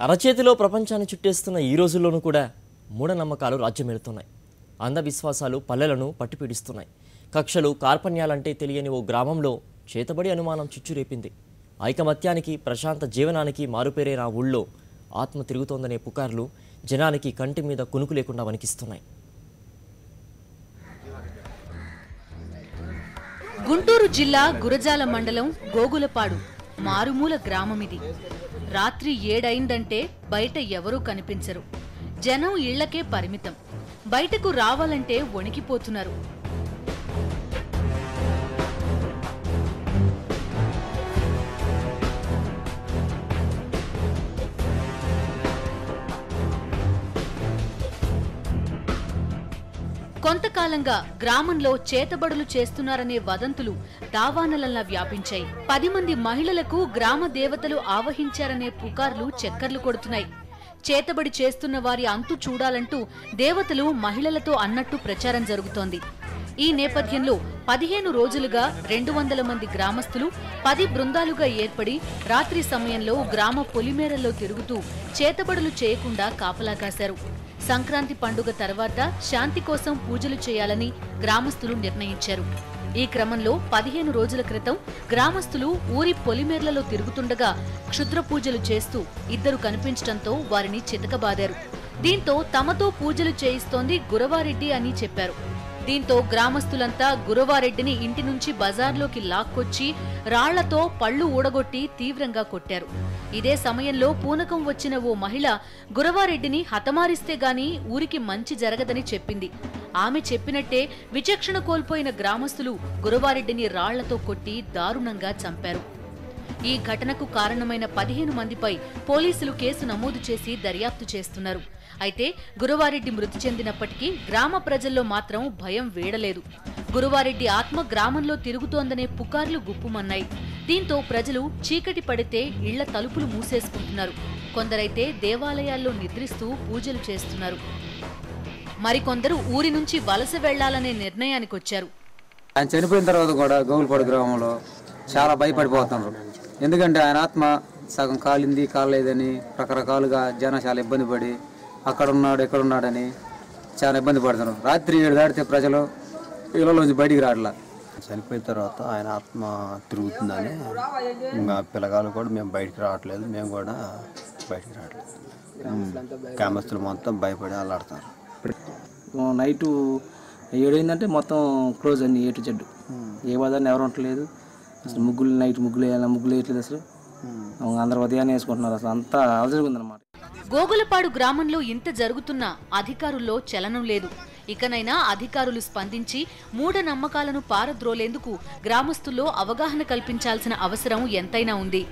అరచేతిలో ప్రపంచాన్ని చుట్టేస్తున్న ఈ రోజుల్లోనూ కూడా మూఢనమ్మకాలు రాజ్యమేలుతున్నాయి. అంధవిశ్వాసాలు పల్లెలను పట్టిపీడిస్తున్నాయి. కక్షలు కార్పణ్యాలంటే తెలియని ఓ గ్రామంలో చేతబడి అనుమానం చిచ్చురేపింది. ఐకమత్యానికి ప్రశాంత జీవనానికి మారుపేరైన ఆ ఊళ్ళో ఆత్మ తిరుగుతోందనే పుకార్లు జనానికి కంటి మీద కునుకు లేకుండా వణికిస్తున్నాయి. గుంటూరు జిల్లా గురజాల మండలం గోగులపాడు మారుమూల గ్రామమిది. రాత్రి 7 అయిందంటే బయట ఎవరూ కనిపించరు. జనం ఇళ్లకే పరిమితం. బయటకు రావాలంటే వణికిపోతున్నారు. కొంతకాలంగా గ్రామంలో చేతబడులు చేస్తున్నారనే వదంతులు దావానలలా వ్యాపించాయి. 10 మంది మహిళలకు గ్రామ దేవతలు ఆవహించారనే పుకార్లు చక్కర్లు కొడుతున్నాయి. చేతబడి చేస్తున్న వారి అంతు చూడాలంటూ దేవతలు మహిళలతో అన్నట్టు ప్రచారం జరుగుతోంది. ఈ నేపథ్యంలో 15 రోజులుగా 200 మంది గ్రామస్తులు 10 బృందాలుగా ఏర్పడి రాత్రి సమయంలో గ్రామ పొలిమేరల్లో తిరుగుతూ చేతబడులు చేయకుండా కాపలా కాశారు. సంక్రాంతి పండుగ తర్వాత శాంతి కోసం పూజలు చేయాలని గ్రామస్తులు నిర్ణయించారు. ఈ క్రమంలో 15 రోజుల క్రితం గ్రామస్తులు ఊరి పొలిమేర్లలో తిరుగుతుండగా క్షుద్ర పూజలు చేస్తూ 2 కనిపించడంతో వారిని చితకబాదారు. దీంతో తమతో పూజలు చేయిస్తోంది గురవారెడ్డి అని చెప్పారు. దీంతో గ్రామస్తులంతా గురవారెడ్డిని ఇంటి నుంచి బజార్లోకి లాక్కొచ్చి రాళ్లతో పళ్లు ఊడగొట్టి తీవ్రంగా కొట్టారు. ఇదే సమయంలో పూనకం వచ్చిన ఓ మహిళ గురవారెడ్డిని హతమారిస్తే గాని ఊరికి మంచి జరగదని చెప్పింది. ఆమె చెప్పినట్టే విచక్షణ కోల్పోయిన గ్రామస్తులు గురవారెడ్డిని రాళ్లతో కొట్టి దారుణంగా చంపారు. ఈ ఘటనకు కారణమైన 15 మందిపై పోలీసులు కేసు నమోదు చేసి దర్యాప్తు చేస్తున్నారు. అయితే గురవారెడ్డి మృతి చెందినప్పటికీ గ్రామ ప్రజల్లో మాత్రం భయం వీడలేదు. గురవారెడ్డి ఆత్మ గ్రామంలో తిరుగుతోందనే పుకార్లు గుప్పుమన్నాయి. దీంతో ప్రజలు చీకటి పడితే ఇళ్ల తలుపులు మూసేసుకుంటున్నారు. కొందరైతే దేవాలయాల్లో నిద్రిస్తూ పూజలు చేస్తున్నారు. మరికొందరు ఊరి నుంచి వలస వెళ్లాలనే నిర్ణయానికొచ్చారు. ఆయన చనిపోయిన తర్వాత కూడా గోగులపాడు గ్రామంలో చాలా భయపడిపోతున్నారు. ఎందుకంటే ఆయన ఆత్మ సగం కాలింది కాలేదని రకరకాలుగా జనం చాలా ఇబ్బంది పడి అక్కడ ఉన్నాడు ఎక్కడ ఉన్నాడని చాలా ఇబ్బంది పడుతున్నారు. రాత్రి 7 దాటితే ప్రజలు ఇళ్లలోంచి బయటికి రావట్లా. చనిపోయిన తర్వాత ఆయన ఆత్మ తిరుగుతుందని మా పిల్లగాళ్ళు కూడా మేము బయటికి రావట్లేదు, మేము కూడా బయటికి రావట్లేదు. గ్రామస్తులు మొత్తం భయపడి అల్లాడుతారు. నైటు 7 అయిందంటే మొత్తం క్లోజ్ అన్ని A to Z. ఏ బజార్ని ఎవరు ఉండలేదు. అసలు నైట్ ముగ్గులు వేయట్లేదు. అసలు అందరు ఉదయాన్నే వేసుకుంటున్నారు. అసలు అంతా అవసరముందన్నమాట. గోగులపాడు గ్రామంలో ఇంత జరుగుతున్నా అధికారుల్లో చలనం లేదు. ఇకనైనా అధికారులు స్పందించి మూఢనమ్మకాలను పారద్రోలేందుకు గ్రామస్తుల్లో అవగాహన కల్పించాల్సిన అవసరం ఎంతైనా ఉంది.